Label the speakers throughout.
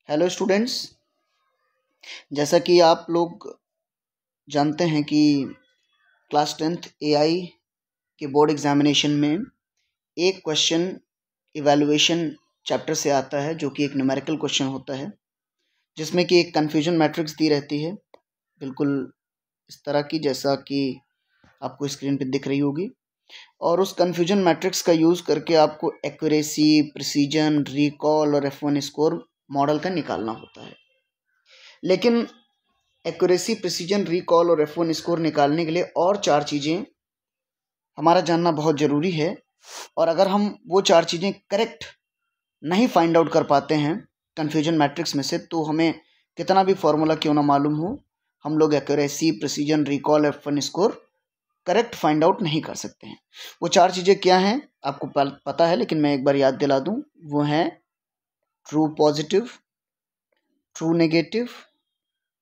Speaker 1: Hello students, जैसा कि आप लोग जानते हैं कि क्लास 10th एआई के बोर्ड एग्जामिनेशन में एक क्वेश्चन इवैल्यूएशन चैप्टर से आता है जो कि एक न्यूमेरिकल क्वेश्चन होता है, जिसमें कि एक कन्फ्यूजन मैट्रिक्स दी रहती है, बिल्कुल इस तरह की जैसा कि आपको स्क्रीन पे दिख रही होगी। और उस कन्फ्यूजन मैट्रिक्स का यूज़ करके आपको एक्यूरेसी, प्रिसीजन, रिकॉल और F1 स्कोर मॉडल का निकालना होता है। लेकिन एक्यूरेसी, प्रिसीजन, रिकॉल और F1 स्कोर निकालने के लिए और 4 चीज़ें हमारा जानना बहुत ज़रूरी है। और अगर हम वो 4 चीज़ें करेक्ट नहीं फाइंड आउट कर पाते हैं कन्फ्यूजन मैट्रिक्स में से, तो हमें कितना भी फॉर्मूला क्यों ना मालूम हो, हम लोग accuracy, precision, recall, F1 score correct find out नहीं कर सकते हैं। वो 4 चीज़ें क्या हैं आपको पता है, लेकिन मैं एक बार याद दिला दूँ। वो हैं true positive, true negative,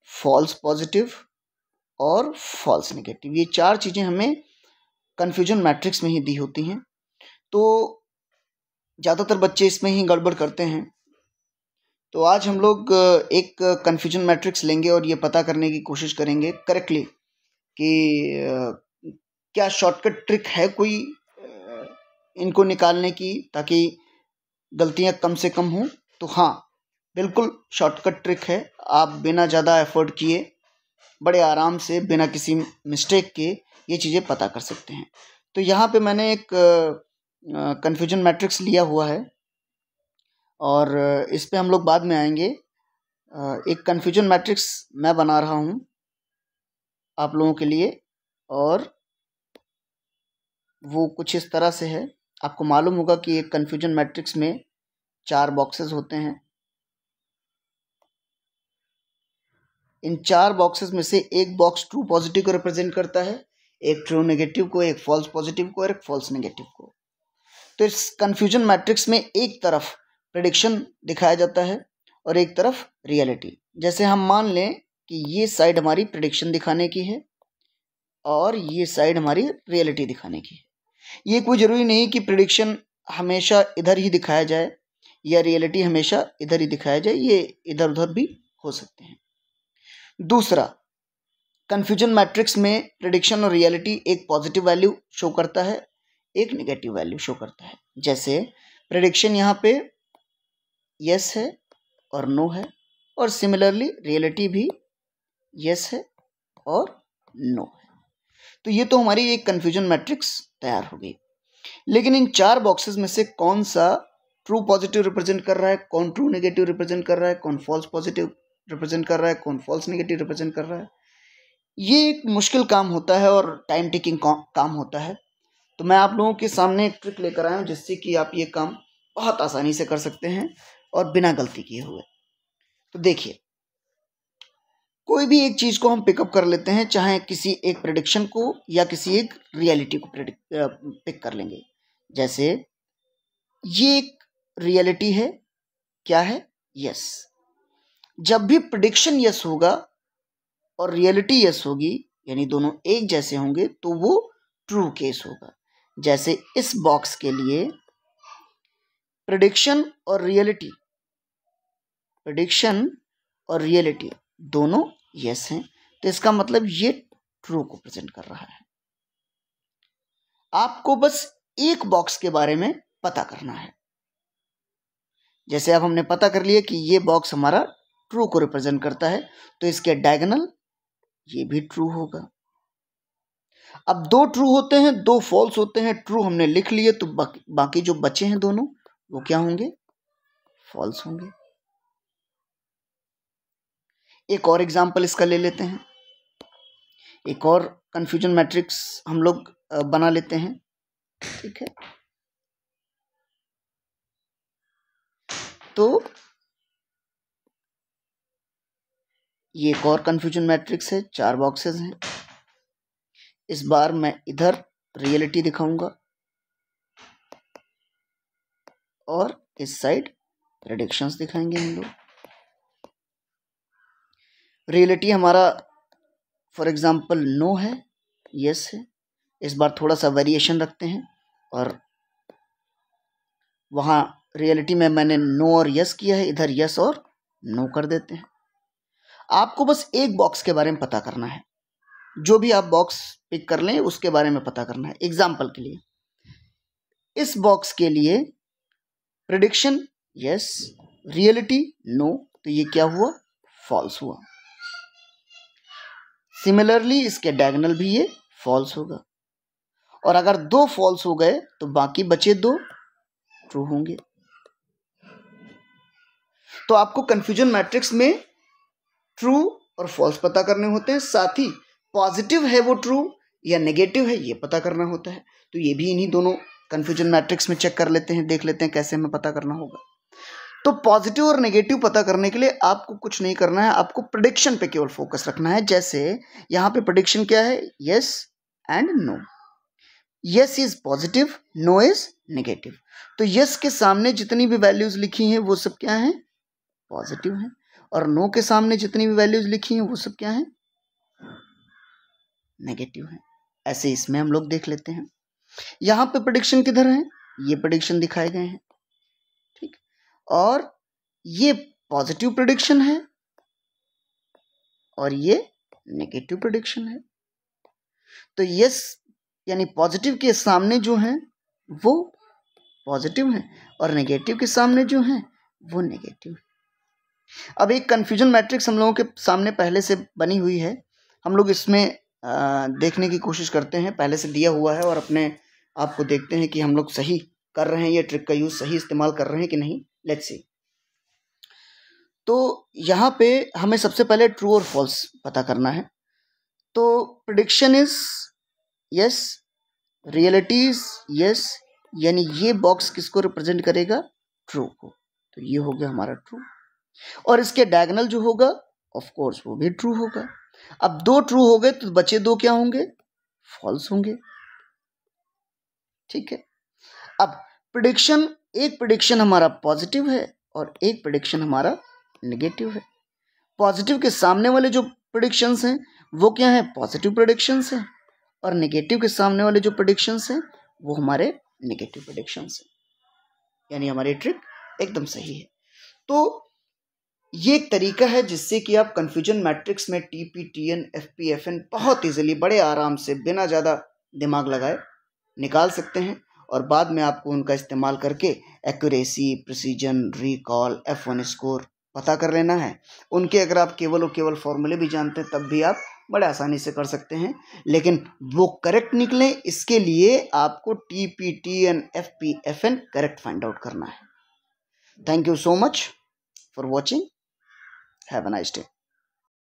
Speaker 1: false positive और फॉल्स नेगेटिव। ये 4 चीज़ें हमें कन्फ्यूजन मैट्रिक्स में ही दी होती हैं। तो ज़्यादातर बच्चे इसमें ही गड़बड़ करते हैं। तो आज हम लोग एक कन्फ्यूजन मैट्रिक्स लेंगे और ये पता करने की कोशिश करेंगे करेक्टली कि क्या शॉर्टकट ट्रिक है कोई इनको निकालने की, ताकि गलतियां कम से कम हों। तो हाँ, बिल्कुल शॉर्टकट ट्रिक है। आप बिना ज़्यादा एफर्ट किए, बड़े आराम से, बिना किसी मिस्टेक के ये चीज़ें पता कर सकते हैं। तो यहाँ पे मैंने एक कन्फ्यूजन मैट्रिक्स लिया हुआ है और इस पे हम लोग बाद में आएंगे। एक कन्फ्यूजन मैट्रिक्स मैं बना रहा हूँ आप लोगों के लिए, और वो कुछ इस तरह से है। आपको मालूम होगा कि एक कन्फ्यूजन मैट्रिक्स में 4 बॉक्सेस होते हैं। इन 4 बॉक्सेस में से एक बॉक्स ट्रू पॉजिटिव को रिप्रेजेंट करता है, एक ट्रू नेगेटिव को, एक फॉल्स पॉजिटिव को और एक फॉल्स नेगेटिव को। तो इस कन्फ्यूजन मैट्रिक्स में एक तरफ प्रेडिक्शन दिखाया जाता है और एक तरफ रियलिटी। जैसे हम मान लें कि ये साइड हमारी प्रेडिक्शन दिखाने की है और ये साइड हमारी रियलिटी दिखाने की है। ये कोई ज़रूरी नहीं कि प्रेडिक्शन हमेशा इधर ही दिखाया जाए या रियलिटी हमेशा इधर ही दिखाया जाए, ये इधर उधर भी हो सकते हैं। दूसरा, कन्फ्यूजन मैट्रिक्स में प्रेडिक्शन और रियलिटी एक पॉजिटिव वैल्यू शो करता है, एक नेगेटिव वैल्यू शो करता है। जैसे प्रेडिक्शन यहाँ पे यस है और नो है, और सिमिलरली रियलिटी भी यस है और नो है। तो ये तो हमारी एक कन्फ्यूजन मैट्रिक्स तैयार हो गई। लेकिन इन 4 बॉक्सेस में से कौन सा ट्रू पॉजिटिव रिप्रेजेंट कर रहा है, कौन ट्रू नेगेटिव रिप्रेजेंट कर रहा है, कौन फॉल्स पॉजिटिव रिप्रेजेंट कर रहा है, कौन फॉल्स नेगेटिव रिप्रेजेंट कर रहा है, ये एक मुश्किल काम होता है और टाइम टेकिंग काम होता है। तो मैं आप लोगों के सामने एक ट्रिक लेकर आया हूँ जिससे कि आप ये काम बहुत आसानी से कर सकते हैं और बिना गलती किए हुए। तो देखिए, कोई भी एक चीज़ को हम पिकअप कर लेते हैं, चाहे किसी एक प्रेडिक्शन को या किसी एक रियलिटी को पिक कर लेंगे। जैसे ये एक रियलिटी है, क्या है, यस। जब भी प्रेडिक्शन यस होगा और रियलिटी यस होगी, यानी दोनों एक जैसे होंगे, तो वो ट्रू केस होगा। जैसे इस बॉक्स के लिए प्रेडिक्शन और रियलिटी दोनों यस हैं, तो इसका मतलब ये ट्रू को प्रेजेंट कर रहा है। आपको बस एक बॉक्स के बारे में पता करना है। जैसे अब हमने पता कर लिया कि ये बॉक्स हमारा ट्रू को रिप्रेजेंट करता है, तो इसके डायगोनल ये भी ट्रू होगा। अब 2 ट्रू होते हैं, 2 फॉल्स होते हैं। ट्रू हमने लिख लिए, तो बाकी जो बचे हैं दोनों, वो क्या होंगे, फॉल्स होंगे। एक और एग्जांपल इसका ले लेते हैं। एक और कंफ्यूजन मैट्रिक्स हम लोग बना लेते हैं, ठीक है। तो ये एक और कंफ्यूजन मैट्रिक्स है, 4 बॉक्सेस हैं। इस बार मैं इधर रियलिटी दिखाऊंगा और इस साइड प्रेडिक्शंस दिखाएंगे हम लोग। रियलिटी हमारा फॉर एग्जांपल नो है, यस है। इस बार थोड़ा सा वेरिएशन रखते हैं, और वहाँ रियलिटी में मैंने नो और यस किया है, इधर यस और नो कर देते हैं। आपको बस एक बॉक्स के बारे में पता करना है, जो भी आप बॉक्स पिक कर लें उसके बारे में पता करना है। एग्जाम्पल के लिए इस बॉक्स के लिए प्रेडिक्शन यस, रियलिटी नो, तो ये क्या हुआ, फॉल्स हुआ। सिमिलरली इसके डायगोनल भी ये फॉल्स होगा, और अगर दो फॉल्स हो गए तो बाकी बचे दो ट्रू होंगे। तो आपको कंफ्यूजन मैट्रिक्स में ट्रू और फॉल्स पता करने होते हैं, साथ ही पॉजिटिव है वो ट्रू या नेगेटिव है ये पता करना होता है। तो ये भी इन्हीं दोनों कंफ्यूजन मैट्रिक्स में चेक कर लेते हैं, देख लेते हैं कैसे हमें पता करना होगा। तो पॉजिटिव और नेगेटिव पता करने के लिए आपको कुछ नहीं करना है, आपको प्रेडिक्शन पे केवल फोकस रखना है। जैसे यहाँ पे प्रेडिक्शन क्या है, yes and no. Yes is positive, no is negative. तो यस के सामने जितनी भी वैल्यूज लिखी हैं वो सब क्या हैं, पॉजिटिव हैं, और नो के सामने जितनी भी वैल्यूज लिखी हैं वो सब क्या हैं, नेगेटिव हैं। ऐसे इसमें हम लोग देख लेते हैं। यहाँ पे प्रेडिक्शन किधर है, ये प्रेडिक्शन दिखाए गए हैं, ठीक, और ये पॉजिटिव प्रेडिक्शन है और ये नेगेटिव प्रेडिक्शन है। तो यस यानी पॉजिटिव के सामने जो है वो पॉजिटिव है और नेगेटिव के सामने जो है वो नेगेटिव है। अब एक कंफ्यूजन मैट्रिक्स हम लोगों के सामने पहले से बनी हुई है, हम लोग इसमें देखने की कोशिश करते हैं, पहले से दिया हुआ है, और अपने आप को देखते हैं कि हम लोग सही कर रहे हैं, ये ट्रिक का यूज सही इस्तेमाल कर रहे हैं कि नहीं। Let's see. तो यहाँ पे हमें सबसे पहले ट्रू और फॉल्स पता करना है। तो prediction is yes, reality is yes, यानी ये बॉक्स किसको रिप्रेजेंट करेगा, ट्रू को। तो ये हो गया हमारा ट्रू, और इसके डायगोनल जो होगा ऑफ कोर्स वो भी ट्रू होगा। अब दो ट्रू हो गए तो बचे दो क्या होंगे, फॉल्स होंगे, ठीक है। अब प्रेडिक्शन, एक प्रेडिक्शन हमारा पॉजिटिव है और एक प्रेडिक्शन हमारा नेगेटिव है। पॉजिटिव के सामने वाले जो प्रेडिक्शंस हैं वो क्या है, पॉजिटिव प्रेडिक्शंस हैं, और नेगेटिव के सामने वाले जो प्रेडिक्शंस हैं वो हमारे नेगेटिव प्रेडिक्शंस हैं, यानी हमारी ट्रिक एकदम सही है। तो ये एक तरीका है जिससे कि आप कंफ्यूजन मैट्रिक्स में TP, TN, FP, FN बहुत इजीली, बड़े आराम से, बिना ज़्यादा दिमाग लगाए निकाल सकते हैं, और बाद में आपको उनका इस्तेमाल करके accuracy, precision, recall, F1 score पता कर लेना है। उनके अगर आप केवल और केवल फॉर्मूले भी जानते हैं तब भी आप बड़े आसानी से कर सकते हैं, लेकिन वो करेक्ट निकले इसके लिए आपको TP, TN, FP, FN correct find out करना है। Thank you so much for watching. Have a nice day.